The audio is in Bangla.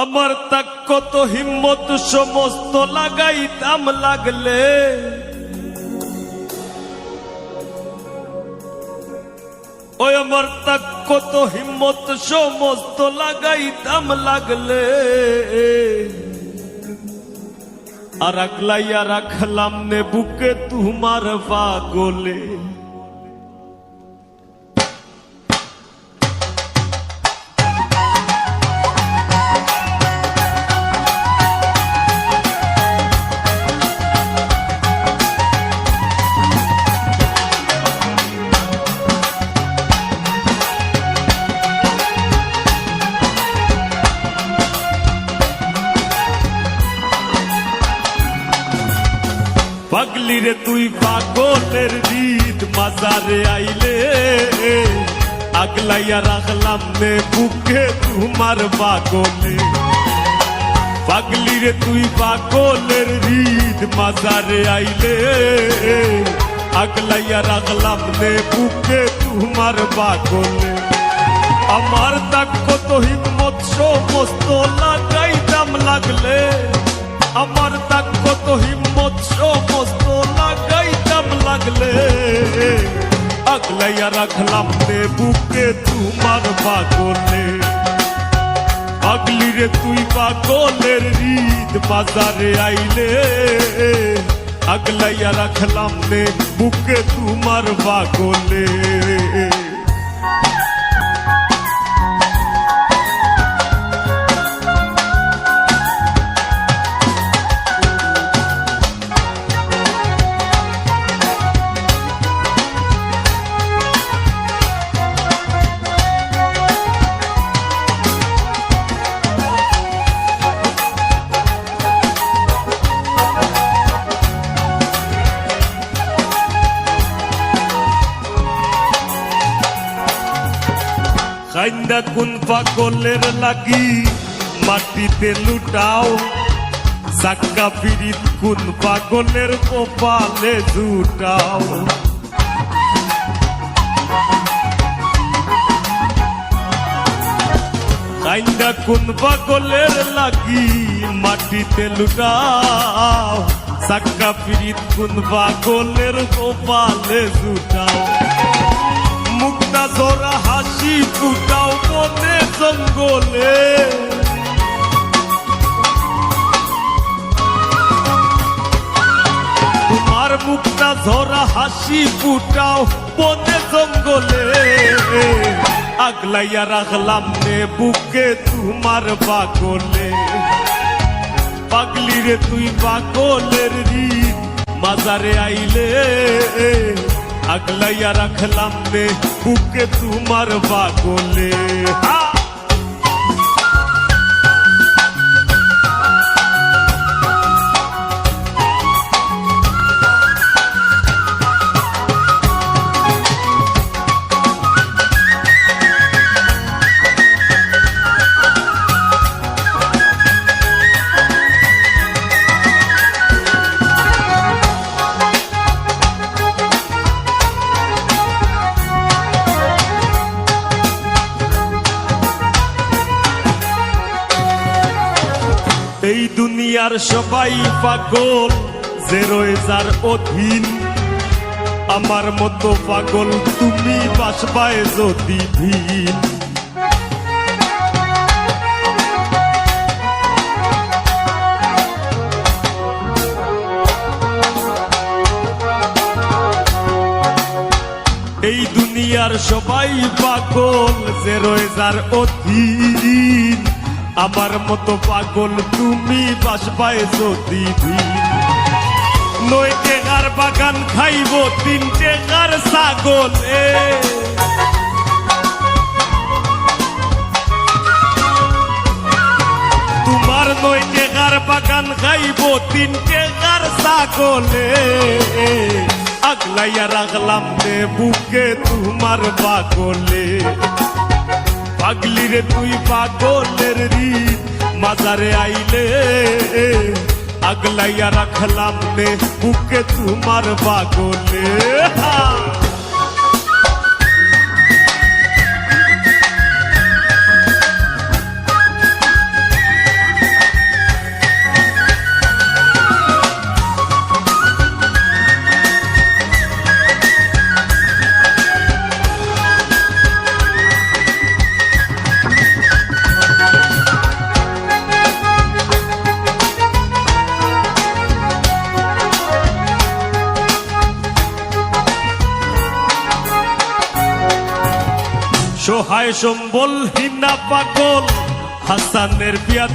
আমার তাক কত হিম্মত সমস্ত লাগাইতাম লাগলে, ওই আমার তাক কত হিম্মত সমস্ত লাগাইতাম লাগলে, আর আকলাইয়া রাখলাম নে বুকে তোমার পাগলে। পাগলি রে তুই পাগলের রীত মাজারে আইলে, আগলাইয়া রাখলাম নে বুকে তোমার পাগলে। পাগলি রে তুই পাগলের রীত মাজারে আইলে, আগলাইয়া রাখলাম নে বুকে তোমার পাগলে। আমার তাক কত হিম্মত সমস্ত লাগাইতাম লাগলে, আমার তাক কত হিম্মত সমস্ত লাগাইতাম লাগলে, আগলাইয়া রাখলাম নে বুকে তোমার পাগলে। পাগলি রে তুই পাগলের রীত মাজারে আইলে, আগলাইয়া রাখলাম নে বুকে তোমার পাগলে। কাইন্দা কোন পাগলের লাগি মাটিতে লুটাও, সাক্কা পিরিত কোন পাগলের কপালে জুটাও। কাইন্দা কোন পাগলের লাগি মাটিতে লুটাও, সাক্কা পিরিত কোন পাগলের কপালে জুটাও। মুক্তা জোড়া হাসি ফুটাও বনে জঙ্গলে, তোমার মুক্তা ঝরা হাসি ফুটাও বনে জঙ্গলে, আগলাইয়া রাখলাম নে বুকে তোমার পাগলে। পাগলি রে তুই পাগলের রীত মাজারে আইলে, আগলাইয়া রাখলাম নে বুকে তোমার পাগলে। এই দুনিয়ার সবাই পাগল যে রয়েজার অধীন, আমার মতো পাগল তুমি বাসবায় যদি ভিন। এই দুনিয়ার সবাই পাগল যে রয়েজার অধীন, আমার মতো পাগল তুমি বাসবায় যদি ভিন। নয় টেকার বাগান খাইব তিন টেকার ছাগলে, তোমার নয় টেকার বাগান খাইব তিন টেকার ছাগলে, আগলাইয়া রাখলাম নে বুকে তোমার পাগলে। পাগলি রে তুই পাগলের রীত মাজারে আইলে, আগলাইয়া রাখলাম নে বুকে তোমার পাগলে। সহায় সম্বল হিনা পাগল হাসানের বিয়া